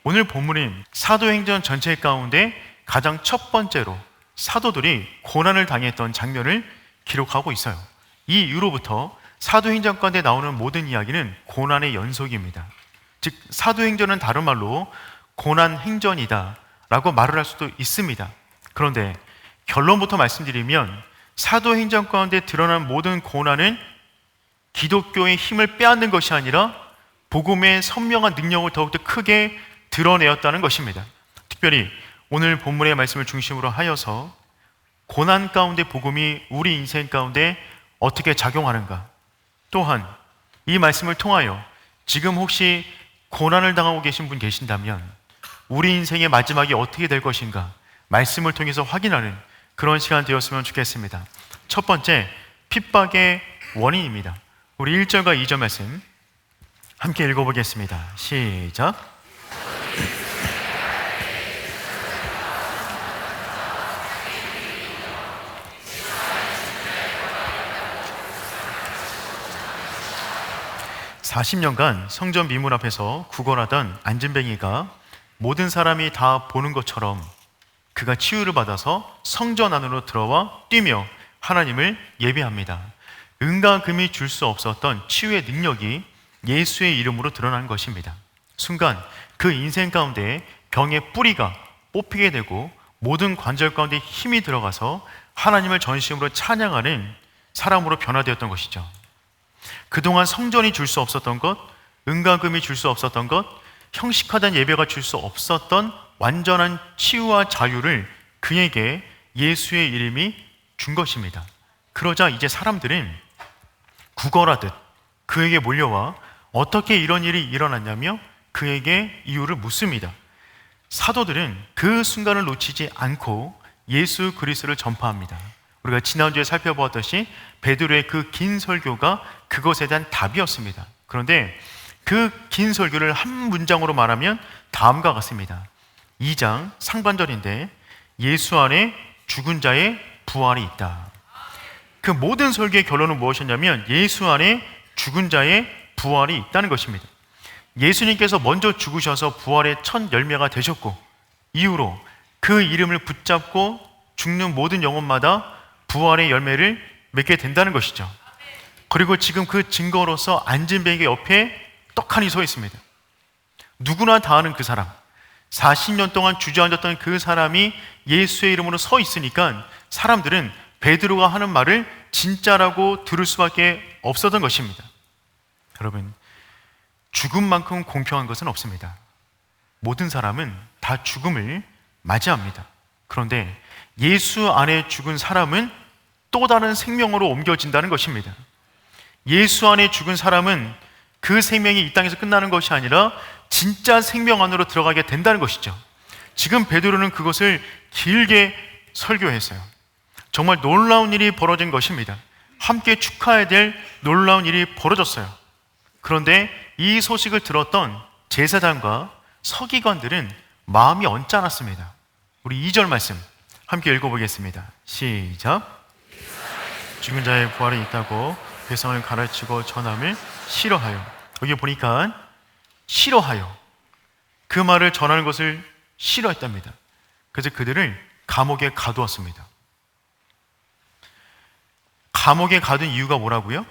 오늘 본문인 사도행전 전체 가운데 가장 첫 번째로 사도들이 고난을 당했던 장면을 기록하고 있어요. 이 이후로부터 사도행전 가운데 나오는 모든 이야기는 고난의 연속입니다. 즉 사도행전은 다른 말로 고난행전이다 라고 말을 할 수도 있습니다. 그런데 결론부터 말씀드리면 사도행전 가운데 드러난 모든 고난은 기독교의 힘을 빼앗는 것이 아니라 복음의 선명한 능력을 더욱더 크게 드러내었다는 것입니다. 특별히 오늘 본문의 말씀을 중심으로 하여서 고난 가운데 복음이 우리 인생 가운데 어떻게 작용하는가, 또한 이 말씀을 통하여 지금 혹시 고난을 당하고 계신 분 계신다면 우리 인생의 마지막이 어떻게 될 것인가 말씀을 통해서 확인하는 그런 시간 되었으면 좋겠습니다. 첫 번째, 핍박의 원인입니다. 우리 1절과 2절 말씀 함께 읽어보겠습니다. 시작. 40년간 성전 미문 앞에서 구걸하던 안진뱅이가 모든 사람이 다 보는 것처럼 그가 치유를 받아서 성전 안으로 들어와 뛰며 하나님을 예배합니다. 은과 금이 줄 수 없었던 치유의 능력이 예수의 이름으로 드러난 것입니다. 순간 그 인생 가운데 병의 뿌리가 뽑히게 되고 모든 관절 가운데 힘이 들어가서 하나님을 전심으로 찬양하는 사람으로 변화되었던 것이죠. 그동안 성전이 줄 수 없었던 것, 은과 금이 줄 수 없었던 것, 형식화된 예배가 줄 수 없었던 완전한 치유와 자유를 그에게 예수의 이름이 준 것입니다. 그러자 이제 사람들은 구걸하듯 그에게 몰려와 어떻게 이런 일이 일어났냐며 그에게 이유를 묻습니다. 사도들은 그 순간을 놓치지 않고 예수 그리스도를 전파합니다. 우리가 지난주에 살펴보았듯이 베드로의 그 긴 설교가 그것에 대한 답이었습니다. 그런데 그 긴 설교를 한 문장으로 말하면 다음과 같습니다. 2장 상반절인데 예수 안에 죽은 자의 부활이 있다. 그 모든 설교의 결론은 무엇이었냐면 예수 안에 죽은 자의 부활이 있다는 것입니다. 예수님께서 먼저 죽으셔서 부활의 첫 열매가 되셨고 이후로 그 이름을 붙잡고 죽는 모든 영혼마다 부활의 열매를 맺게 된다는 것이죠. 그리고 지금 그 증거로서 안진뱅이 옆에 떡하니 서 있습니다. 누구나 다 아는 그 사람, 40년 동안 주저앉았던 그 사람이 예수의 이름으로 서 있으니까 사람들은 베드로가 하는 말을 진짜라고 들을 수밖에 없었던 것입니다. 여러분, 죽음만큼 공평한 것은 없습니다. 모든 사람은 다 죽음을 맞이합니다. 그런데 예수 안에 죽은 사람은 또 다른 생명으로 옮겨진다는 것입니다. 예수 안에 죽은 사람은 그 생명이 이 땅에서 끝나는 것이 아니라 진짜 생명 안으로 들어가게 된다는 것이죠. 지금 베드로는 그것을 길게 설교했어요. 정말 놀라운 일이 벌어진 것입니다. 함께 축하해야 될 놀라운 일이 벌어졌어요. 그런데 이 소식을 들었던 제사장과 서기관들은 마음이 언짢았습니다. 우리 2절 말씀 함께 읽어보겠습니다. 시작. 죽은 자의 부활이 있다고 백성을 가르치고 전함을 싫어하여. 여기 보니까 싫어하여, 그 말을 전하는 것을 싫어했답니다. 그래서 그들을 감옥에 가두었습니다. 감옥에 가둔 이유가 뭐라고요?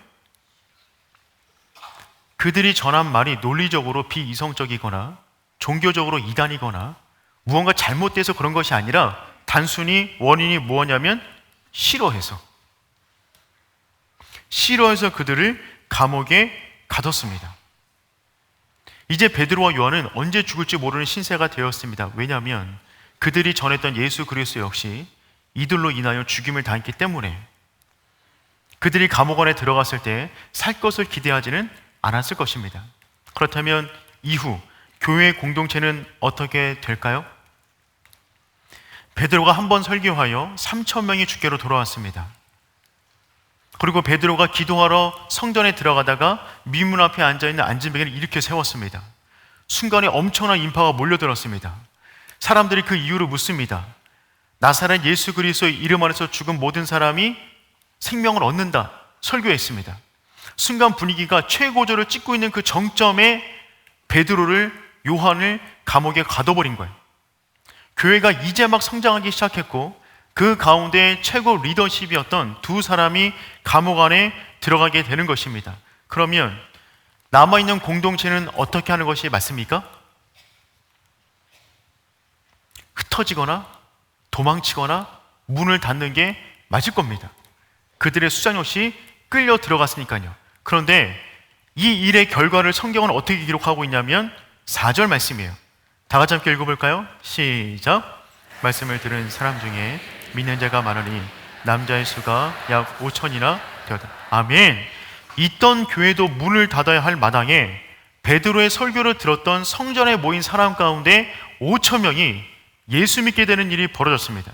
그들이 전한 말이 논리적으로 비이성적이거나 종교적으로 이단이거나 무언가 잘못돼서 그런 것이 아니라 단순히 원인이 뭐냐면 싫어해서 그들을 감옥에 가뒀습니다. 이제 베드로와 요한은 언제 죽을지 모르는 신세가 되었습니다. 왜냐하면 그들이 전했던 예수 그리스도 역시 이들로 인하여 죽임을 당했기 때문에 그들이 감옥 안에 들어갔을 때 살 것을 기대하지는 않았을 것입니다. 그렇다면 이후 교회 공동체는 어떻게 될까요? 베드로가 한 번 설교하여 3,000명이 주께로 돌아왔습니다. 그리고 베드로가 기도하러 성전에 들어가다가 미문 앞에 앉아있는 안진뱅이를 일으켜 세웠습니다. 순간에 엄청난 인파가 몰려들었습니다. 사람들이 그 이유를 묻습니다. 나사렛 예수 그리스도의 이름 안에서 죽은 모든 사람이 생명을 얻는다 설교했습니다. 순간 분위기가 최고조를 찍고 있는 그 정점에 베드로를 요한을 감옥에 가둬버린 거예요. 교회가 이제 막 성장하기 시작했고 그 가운데 최고 리더십이었던 두 사람이 감옥 안에 들어가게 되는 것입니다. 그러면 남아있는 공동체는 어떻게 하는 것이 맞습니까? 흩어지거나 도망치거나 문을 닫는 게 맞을 겁니다. 그들의 수장 역시 끌려 들어갔으니까요. 그런데 이 일의 결과를 성경은 어떻게 기록하고 있냐면 4절 말씀이에요. 다 같이 함께 읽어볼까요? 시작. 말씀을 들은 사람 중에 믿는 자가 많으니 남자의 수가 약 5천이나 되었다. 아멘. 있던 교회도 문을 닫아야 할 마당에 베드로의 설교를 들었던 성전에 모인 사람 가운데 5천 명이 예수 믿게 되는 일이 벌어졌습니다.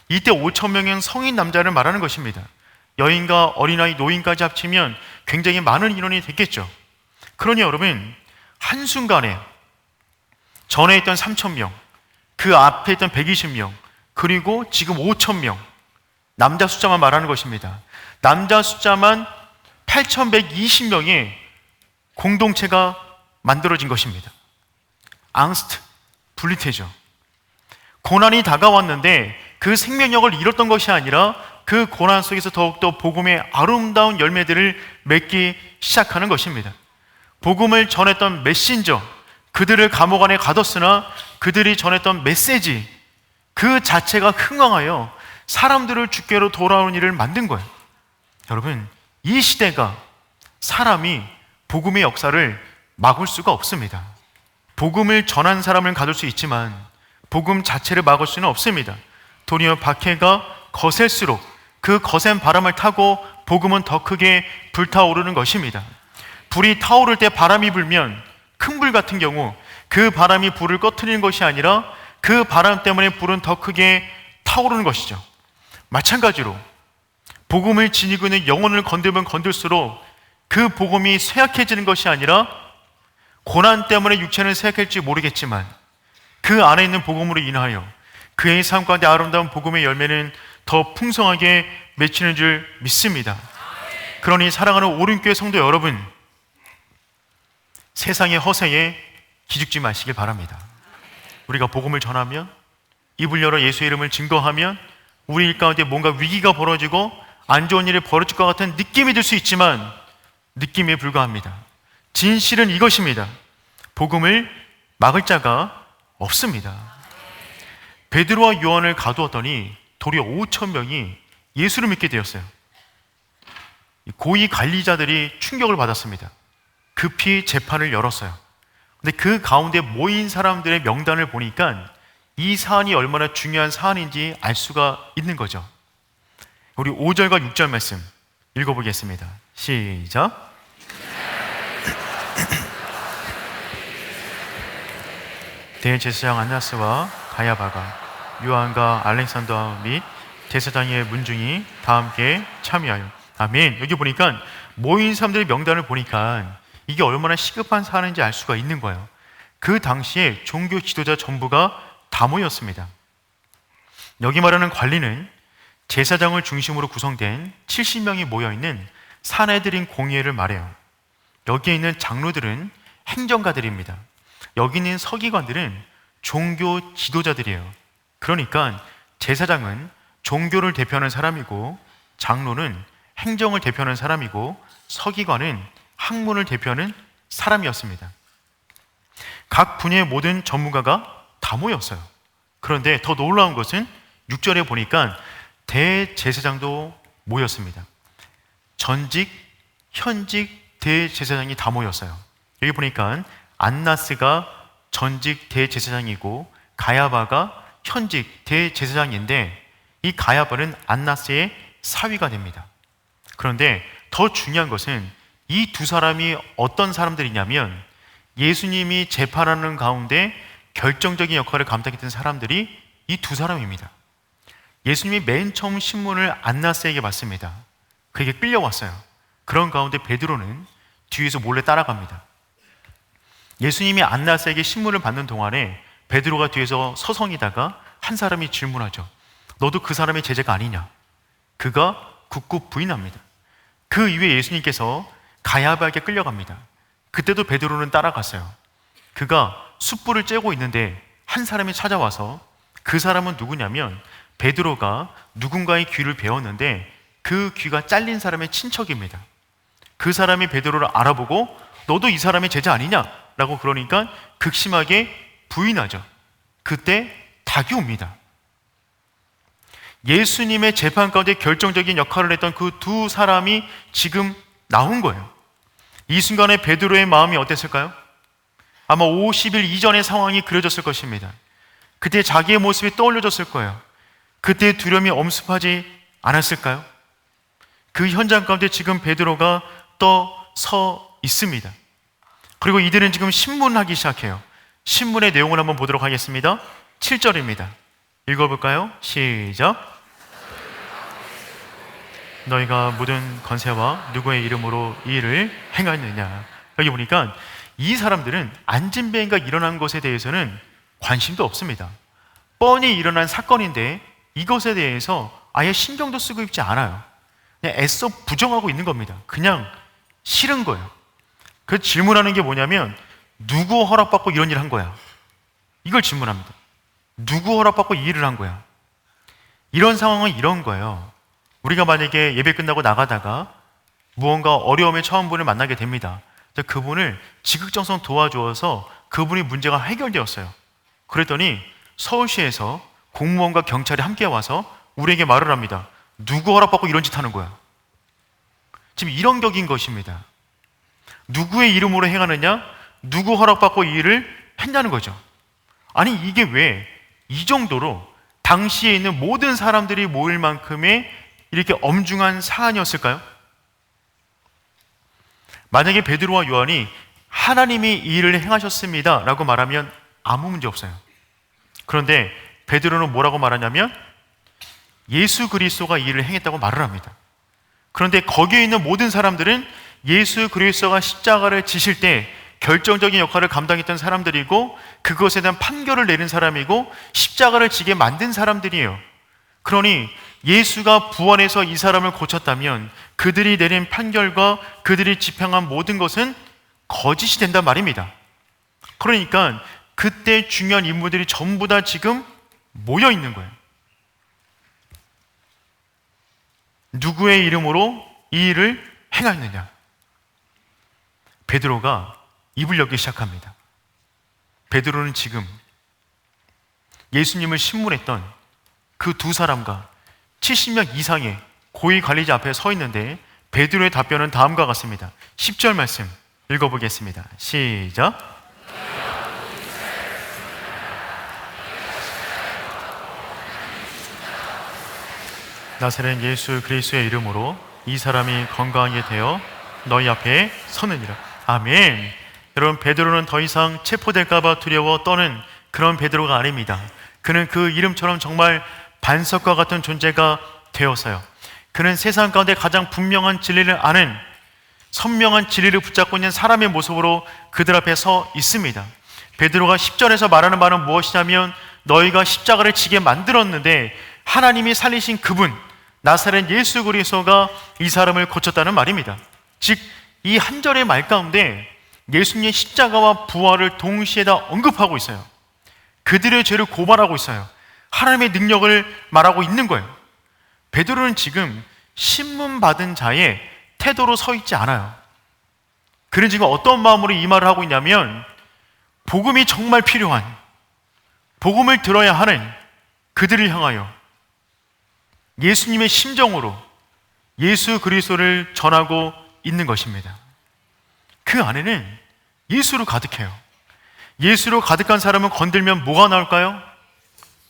이때 5천 명은 성인 남자를 말하는 것입니다. 여인과 어린아이, 노인까지 합치면 굉장히 많은 인원이 됐겠죠. 그러니 여러분, 한순간에 전에 있던 3천 명, 그 앞에 있던 120명, 그리고 지금 5천 명, 남자 숫자만 말하는 것입니다. 남자 숫자만 8,120명의 공동체가 만들어진 것입니다. 앙스트, 분리태죠. 고난이 다가왔는데 그 생명력을 잃었던 것이 아니라 그 고난 속에서 더욱더 복음의 아름다운 열매들을 맺기 시작하는 것입니다. 복음을 전했던 메신저, 그들을 감옥 안에 가뒀으나 그들이 전했던 메시지 그 자체가 흥황하여 사람들을 주께로 돌아오는 일을 만든 거예요. 여러분, 이 시대가 사람이 복음의 역사를 막을 수가 없습니다. 복음을 전한 사람을 가둘 수 있지만 복음 자체를 막을 수는 없습니다. 도리어 박해가 거셀수록 그 거센 바람을 타고 복음은 더 크게 불타오르는 것입니다. 불이 타오를 때 바람이 불면 큰 불 같은 경우 그 바람이 불을 꺼트리는 것이 아니라 그 바람 때문에 불은 더 크게 타오르는 것이죠. 마찬가지로 복음을 지니고 있는 영혼을 건들면 건들수록 그 복음이 쇠약해지는 것이 아니라 고난 때문에 육체는 쇠약할지 모르겠지만 그 안에 있는 복음으로 인하여 그의 삶 가운데 아름다운 복음의 열매는 더 풍성하게 맺히는 줄 믿습니다. 그러니 사랑하는 오륜교회 성도 여러분, 세상의 허세에 기죽지 마시길 바랍니다. 우리가 복음을 전하면, 입을 열어 예수의 이름을 증거하면 우리 일 가운데 뭔가 위기가 벌어지고 안 좋은 일이 벌어질 것 같은 느낌이 들 수 있지만 느낌에 불과합니다. 진실은 이것입니다. 복음을 막을 자가 없습니다. 베드로와 요한을 가두었더니 도리어 5천 명이 예수를 믿게 되었어요. 고위 관리자들이 충격을 받았습니다. 급히 재판을 열었어요. 근데 그 가운데 모인 사람들의 명단을 보니까 이 사안이 얼마나 중요한 사안인지 알 수가 있는 거죠. 우리 5절과 6절 말씀 읽어보겠습니다. 시작. 대제사장 안나스와 가야바가 요한과 알렉산더 및 제사장의 문중이 다 함께 참여하여. 아멘. 여기 보니까 모인 사람들의 명단을 보니까 이게 얼마나 시급한 사안인지 알 수가 있는 거예요. 그 당시에 종교 지도자 전부가 다 모였습니다. 여기 말하는 관리는 제사장을 중심으로 구성된 70명이 모여있는 사내들인 공의회를 말해요. 여기에 있는 장로들은 행정가들입니다. 여기 있는 서기관들은 종교 지도자들이에요. 그러니까 제사장은 종교를 대표하는 사람이고 장로는 행정을 대표하는 사람이고 서기관은 학문을 대표하는 사람이었습니다. 각 분야의 모든 전문가가 다 모였어요. 그런데 더 놀라운 것은 6절에 보니까 대제사장도 모였습니다. 전직, 현직 대제사장이 다 모였어요. 여기 보니까 안나스가 전직 대제사장이고 가야바가 현직 대제사장인데 이 가야바는 안나스의 사위가 됩니다. 그런데 더 중요한 것은 이 두 사람이 어떤 사람들이냐면 예수님이 재판하는 가운데 결정적인 역할을 감당했던 사람들이 이 두 사람입니다. 예수님이 맨 처음 신문을 안나스에게 받습니다. 그에게 끌려왔어요. 그런 가운데 베드로는 뒤에서 몰래 따라갑니다. 예수님이 안나스에게 신문을 받는 동안에 베드로가 뒤에서 서성이다가 한 사람이 질문하죠. 너도 그 사람의 제자가 아니냐? 그가 굳고 부인합니다. 그 이후에 예수님께서 가야바에게 끌려갑니다. 그때도 베드로는 따라갔어요. 그가 숯불을 쬐고 있는데 한 사람이 찾아와서, 그 사람은 누구냐면 베드로가 누군가의 귀를 베었는데 그 귀가 잘린 사람의 친척입니다. 그 사람이 베드로를 알아보고 너도 이 사람의 제자 아니냐? 라고 그러니까 극심하게 부인하죠. 그때 닭이 옵니다. 예수님의 재판 가운데 결정적인 역할을 했던 그 두 사람이 지금 나온 거예요. 이 순간에 베드로의 마음이 어땠을까요? 아마 50일 이전의 상황이 그려졌을 것입니다. 그때 자기의 모습이 떠올려졌을 거예요. 그때 두려움이 엄습하지 않았을까요? 그 현장 가운데 지금 베드로가 떠서 있습니다. 그리고 이들은 지금 신문하기 시작해요. 신문의 내용을 한번 보도록 하겠습니다. 7절입니다. 읽어볼까요? 시작. 너희가 모든 권세와 누구의 이름으로 이 일을 행하느냐. 여기 보니까 이 사람들은 안진뱅이가 일어난 것에 대해서는 관심도 없습니다. 뻔히 일어난 사건인데 이것에 대해서 아예 신경도 쓰고 있지 않아요. 그냥 애써 부정하고 있는 겁니다. 그냥 싫은 거예요. 그 질문하는 게 뭐냐면 누구 허락받고 이런 일을 한 거야? 이걸 질문합니다. 누구 허락받고 이 일을 한 거야? 이런 상황은 이런 거예요. 우리가 만약에 예배 끝나고 나가다가 무언가 어려움에 처한 분을 만나게 됩니다. 그분을 지극정성 도와주어서 그분이 문제가 해결되었어요. 그랬더니 서울시에서 공무원과 경찰이 함께 와서 우리에게 말을 합니다. 누구 허락받고 이런 짓 하는 거야? 지금 이런 격인 것입니다. 누구의 이름으로 행하느냐? 누구 허락받고 이 일을 했냐는 거죠. 아니 이게 왜 이 정도로 당시에 있는 모든 사람들이 모일 만큼의 이렇게 엄중한 사안이었을까요? 만약에 베드로와 요한이 하나님이 이 일을 행하셨습니다 라고 말하면 아무 문제 없어요. 그런데 베드로는 뭐라고 말하냐면 예수 그리스도가 이 일을 행했다고 말을 합니다. 그런데 거기에 있는 모든 사람들은 예수 그리스도가 십자가를 지실 때 결정적인 역할을 감당했던 사람들이고 그것에 대한 판결을 내린 사람이고 십자가를 지게 만든 사람들이에요. 그러니 예수가 부활해서 이 사람을 고쳤다면 그들이 내린 판결과 그들이 집행한 모든 것은 거짓이 된단 말입니다. 그러니까 그때 중요한 인물들이 전부 다 지금 모여 있는 거예요. 누구의 이름으로 이 일을 행하느냐? 베드로가 입을 열기 시작합니다. 베드로는 지금 예수님을 신문했던 그 두 사람과 70명 이상의 고위 관리자 앞에 서 있는데 베드로의 답변은 다음과 같습니다. 10절 말씀 읽어보겠습니다. 시작. 나사렛 예수 그리스도의 이름으로 이 사람이 건강하게 되어 너희 앞에 서느니라. 아멘. 여러분, 베드로는 더 이상 체포될까 봐 두려워 떠는 그런 베드로가 아닙니다. 그는 그 이름처럼 정말 반석과 같은 존재가 되었어요. 그는 세상 가운데 가장 분명한 진리를 아는, 선명한 진리를 붙잡고 있는 사람의 모습으로 그들 앞에 서 있습니다. 베드로가 10절에서 말하는 말은 무엇이냐면 너희가 십자가를 지게 만들었는데 하나님이 살리신 그분 나사렛 예수 그리스도가 이 사람을 고쳤다는 말입니다. 즉 이 한 절의 말 가운데 예수님의 십자가와 부활을 동시에 다 언급하고 있어요. 그들의 죄를 고발하고 있어요. 하나님의 능력을 말하고 있는 거예요. 베드로는 지금 신문 받은 자의 태도로 서 있지 않아요. 그는 지금 어떤 마음으로 이 말을 하고 있냐면 복음이 정말 필요한, 복음을 들어야 하는 그들을 향하여 예수님의 심정으로 예수 그리스도를 전하고 있는 것입니다. 그 안에는 예수로 가득해요. 예수로 가득한 사람은 건들면 뭐가 나올까요?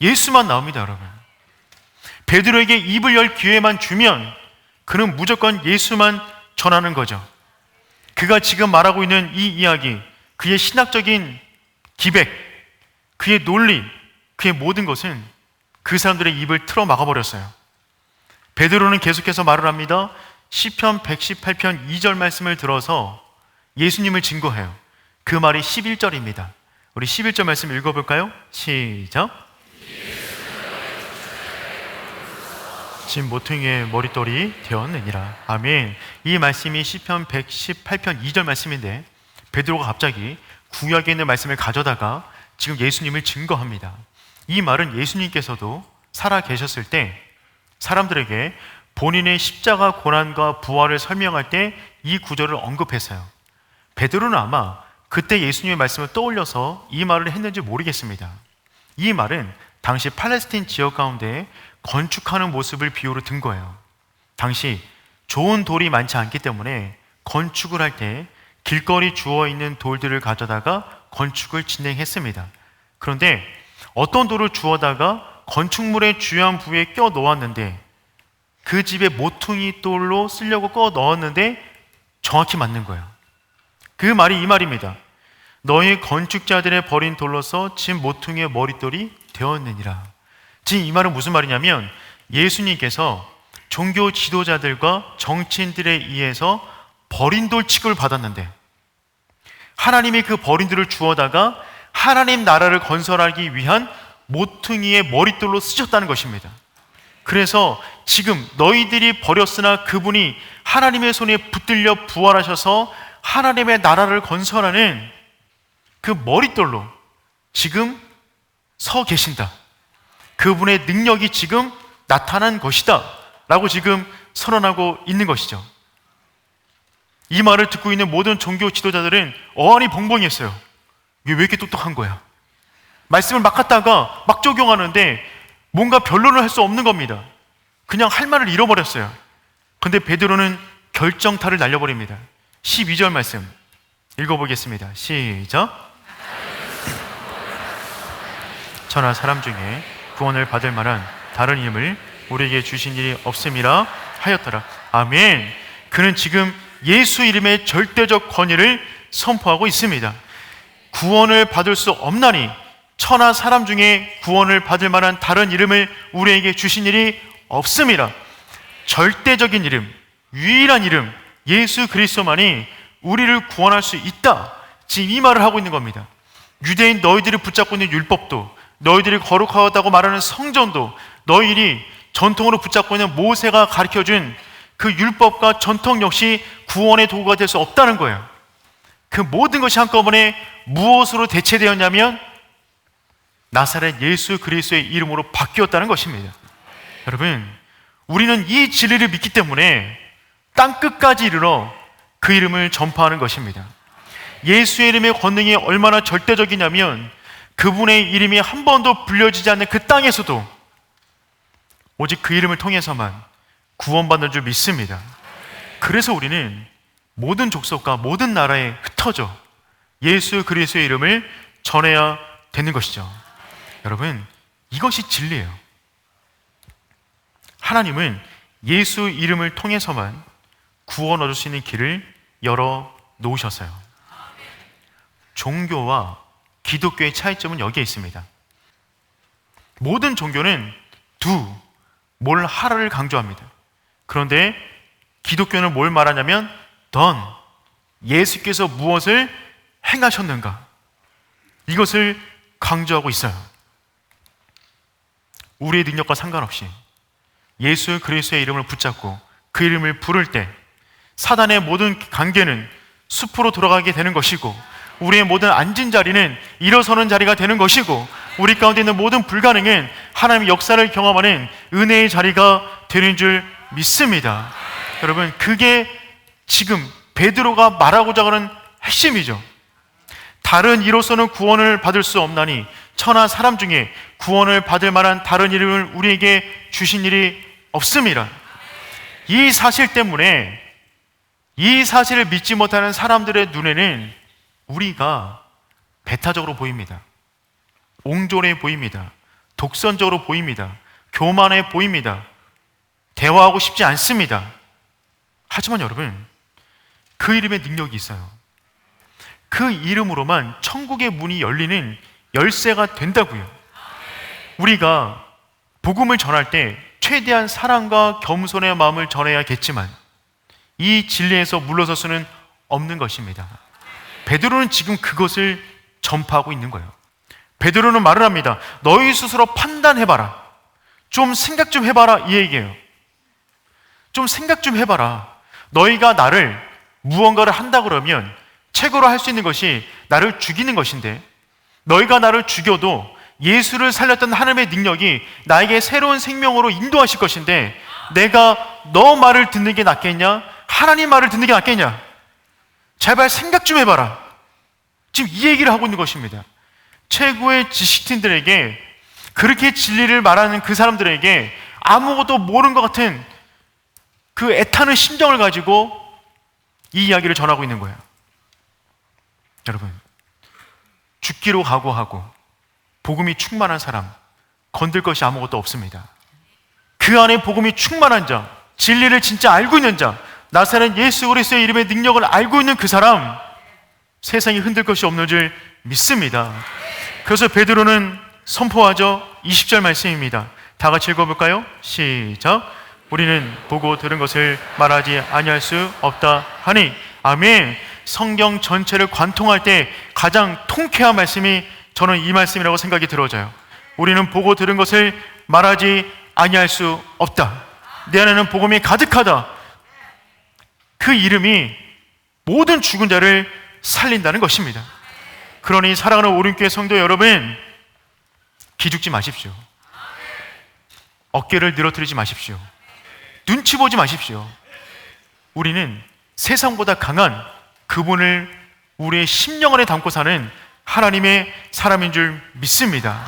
예수만 나옵니다, 여러분. 베드로에게 입을 열 기회만 주면 그는 무조건 예수만 전하는 거죠. 그가 지금 말하고 있는 이 이야기, 그의 신학적인 기백, 그의 논리, 그의 모든 것은 그 사람들의 입을 틀어 막아버렸어요. 베드로는 계속해서 말을 합니다. 시편 118편 2절 말씀을 들어서 예수님을 증거해요. 그 말이 11절입니다. 우리 11절 말씀 읽어볼까요? 시작. 진 모퉁이의 머릿돌이 되었느니라. 아멘. 이 말씀이 시편 118편 2절 말씀인데 베드로가 갑자기 구약에 있는 말씀을 가져다가 지금 예수님을 증거합니다. 이 말은 예수님께서도 살아 계셨을 때 사람들에게 본인의 십자가 고난과 부활을 설명할 때 이 구절을 언급했어요. 베드로는 아마 그때 예수님의 말씀을 떠올려서 이 말을 했는지 모르겠습니다. 이 말은 당시 팔레스틴 지역 가운데 건축하는 모습을 비유로 든 거예요. 당시 좋은 돌이 많지 않기 때문에 건축을 할 때 길거리 주워 있는 돌들을 가져다가 건축을 진행했습니다. 그런데 어떤 돌을 주워다가 건축물의 주요한 부위에 껴 넣었는데 그 집에 모퉁이 돌로 쓰려고 꺼 넣었는데 정확히 맞는 거예요. 그 말이 이 말입니다. 너희 건축자들의 버린 돌로서 집 모퉁이의 머릿돌이 되었느니라. 지금 이 말은 무슨 말이냐면 예수님께서 종교 지도자들과 정치인들에 의해서 버린 돌 취급을 받았는데 하나님이 그 버린 돌을 주워다가 하나님 나라를 건설하기 위한 모퉁이의 머릿돌로 쓰셨다는 것입니다. 그래서 지금 너희들이 버렸으나 그분이 하나님의 손에 붙들려 부활하셔서 하나님의 나라를 건설하는 그 머릿돌로 지금 서 계신다. 그분의 능력이 지금 나타난 것이다 라고 지금 선언하고 있는 것이죠. 이 말을 듣고 있는 모든 종교 지도자들은 어안이 벙벙했어요. 이게 왜 이렇게 똑똑한 거야? 말씀을 막 갖다가 막 적용하는데 뭔가 변론을 할 수 없는 겁니다. 그냥 할 말을 잃어버렸어요. 근데 베드로는 결정타를 날려버립니다. 12절 말씀 읽어보겠습니다. 시작. 천하 사람 중에 구원을 받을 만한 다른 이름을 우리에게 주신 일이 없음이라 하였더라. 아멘. 그는 지금 예수 이름의 절대적 권위를 선포하고 있습니다. 구원을 받을 수 없나니 천하 사람 중에 구원을 받을 만한 다른 이름을 우리에게 주신 일이 없음이라. 절대적인 이름, 유일한 이름 예수 그리스도만이 우리를 구원할 수 있다. 지금 이 말을 하고 있는 겁니다. 유대인 너희들이 붙잡고 있는 율법도, 너희들이 거룩하다고 말하는 성전도, 너희들이 전통으로 붙잡고 있는 모세가 가르쳐준 그 율법과 전통 역시 구원의 도구가 될 수 없다는 거예요. 그 모든 것이 한꺼번에 무엇으로 대체되었냐면 나사렛 예수 그리스도의 이름으로 바뀌었다는 것입니다. 여러분, 우리는 이 진리를 믿기 때문에 땅끝까지 이르러 그 이름을 전파하는 것입니다. 예수의 이름의 권능이 얼마나 절대적이냐면 그분의 이름이 한 번도 불려지지 않는 그 땅에서도 오직 그 이름을 통해서만 구원받는 줄 믿습니다. 그래서 우리는 모든 족속과 모든 나라에 흩어져 예수 그리스도의 이름을 전해야 되는 것이죠. 여러분, 이것이 진리예요. 하나님은 예수 이름을 통해서만 구원 얻을 수 있는 길을 열어 놓으셨어요. 종교와 기독교의 차이점은 여기에 있습니다. 모든 종교는 뭘 하라를 강조합니다. 그런데 기독교는 뭘 말하냐면 예수께서 무엇을 행하셨는가, 이것을 강조하고 있어요. 우리의 능력과 상관없이 예수 그리스도의 이름을 붙잡고 그 이름을 부를 때 사단의 모든 관계는 숲으로 돌아가게 되는 것이고, 우리의 모든 앉은 자리는 일어서는 자리가 되는 것이고, 우리 가운데 있는 모든 불가능은 하나님의 역사를 경험하는 은혜의 자리가 되는 줄 믿습니다. 여러분, 그게 지금 베드로가 말하고자 하는 핵심이죠. 다른 이로서는 구원을 받을 수 없나니 천하 사람 중에 구원을 받을 만한 다른 이름을 우리에게 주신 일이 없음이라. 이 사실 때문에 이 사실을 믿지 못하는 사람들의 눈에는 우리가 배타적으로 보입니다. 옹졸해 보입니다. 독선적으로 보입니다. 교만해 보입니다. 대화하고 싶지 않습니다. 하지만 여러분, 그 이름의 능력이 있어요. 그 이름으로만 천국의 문이 열리는 열쇠가 된다고요. 우리가 복음을 전할 때 최대한 사랑과 겸손의 마음을 전해야겠지만 이 진리에서 물러설 수는 없는 것입니다. 베드로는 지금 그것을 전파하고 있는 거예요. 베드로는 말을 합니다. 너희 스스로 판단해봐라. 좀 생각 좀 해봐라, 이 얘기예요. 좀 생각 좀 해봐라. 너희가 나를 무언가를 한다 그러면 최고로 할 수 있는 것이 나를 죽이는 것인데, 너희가 나를 죽여도 예수를 살렸던 하나님의 능력이 나에게 새로운 생명으로 인도하실 것인데, 내가 너 말을 듣는 게 낫겠냐? 하나님 말을 듣는 게 낫겠냐? 제발 생각 좀 해봐라. 지금 이 얘기를 하고 있는 것입니다. 최고의 지식인들에게, 그렇게 진리를 말하는 그 사람들에게 아무것도 모르는 것 같은 그 애타는 심정을 가지고 이 이야기를 전하고 있는 거예요. 여러분, 죽기로 각오하고 복음이 충만한 사람, 건들 것이 아무것도 없습니다. 그 안에 복음이 충만한 자, 진리를 진짜 알고 있는 자, 나사렛 예수 그리스도의 이름의 능력을 알고 있는 그 사람, 세상이 흔들 것이 없는 줄 믿습니다. 그래서 베드로는 선포하죠. 20절 말씀입니다. 다 같이 읽어볼까요? 시작. 우리는 보고 들은 것을 말하지 아니할 수 없다 하니. 아멘. 성경 전체를 관통할 때 가장 통쾌한 말씀이 저는 이 말씀이라고 생각이 들어져요. 우리는 보고 들은 것을 말하지 아니할 수 없다. 내 안에는 복음이 가득하다. 그 이름이 모든 죽은 자를 살린다는 것입니다. 그러니 사랑하는 오륜교회 성도 여러분, 기죽지 마십시오. 어깨를 늘어뜨리지 마십시오. 눈치 보지 마십시오. 우리는 세상보다 강한 그분을 우리의 심령 안에 담고 사는 하나님의 사람인 줄 믿습니다.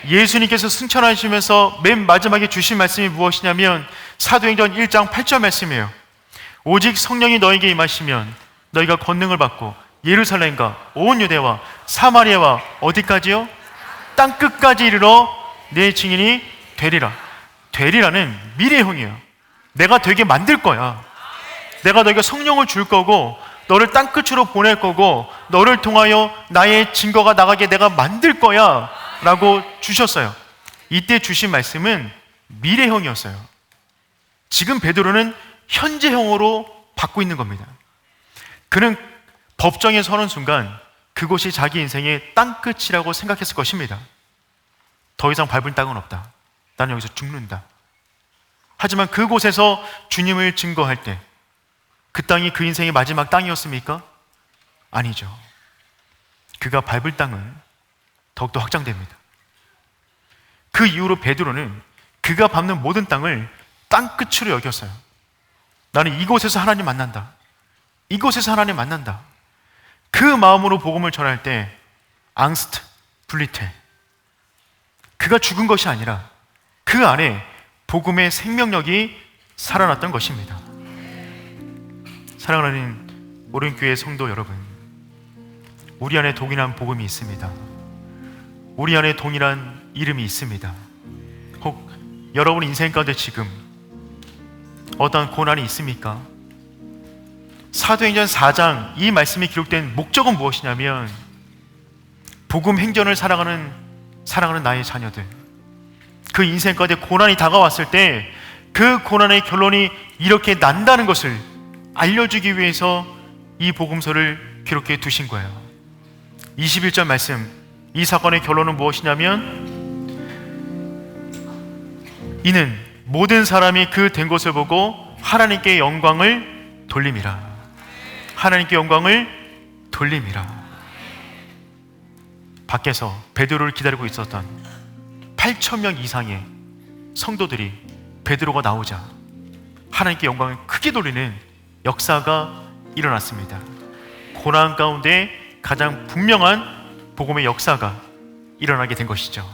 예수님께서 승천하시면서 맨 마지막에 주신 말씀이 무엇이냐면 사도행전 1장 8절 말씀이에요. 오직 성령이 너에게 임하시면 너희가 권능을 받고 예루살렘과 온 유대와 사마리아와 어디까지요? 땅끝까지 이르러 내 증인이 되리라. 되리라는 미래형이에요. 내가 되게 만들 거야. 내가 너에게 성령을 줄 거고 너를 땅끝으로 보낼 거고 너를 통하여 나의 증거가 나가게 내가 만들 거야 라고 주셨어요. 이때 주신 말씀은 미래형이었어요. 지금 베드로는 현재형으로 받고 있는 겁니다. 그는 법정에 서는 순간 그곳이 자기 인생의 땅끝이라고 생각했을 것입니다. 더 이상 밟을 땅은 없다. 나는 여기서 죽는다. 하지만 그곳에서 주님을 증거할 때 그 땅이 그 인생의 마지막 땅이었습니까? 아니죠. 그가 밟을 땅은 더욱더 확장됩니다. 그 이후로 베드로는 그가 밟는 모든 땅을 땅끝으로 여겼어요. 나는 이곳에서 하나님 만난다. 이곳에서 하나님 만난다. 그 마음으로 복음을 전할 때 앙스트, 블리테, 그가 죽은 것이 아니라 그 안에 복음의 생명력이 살아났던 것입니다. 사랑하는 오륜교회 성도 여러분, 우리 안에 동일한 복음이 있습니다. 우리 안에 동일한 이름이 있습니다. 혹 여러분 인생 가운데 지금 어떤 고난이 있습니까? 사도행전 4장 이 말씀이 기록된 목적은 무엇이냐면 복음 행전을 살아가는 나의 자녀들, 그 인생 가운데 고난이 다가왔을 때 그 고난의 결론이 이렇게 난다는 것을 알려주기 위해서 이 복음서를 기록해 두신 거예요. 21절 말씀, 이 사건의 결론은 무엇이냐면 이는 모든 사람이 그 된 것을 보고 하나님께 영광을 돌림이라. 하나님께 영광을 돌림이라. 밖에서 베드로를 기다리고 있었던 8,000명 이상의 성도들이 베드로가 나오자 하나님께 영광을 크게 돌리는 역사가 일어났습니다. 고난 가운데 가장 분명한 복음의 역사가 일어나게 된 것이죠.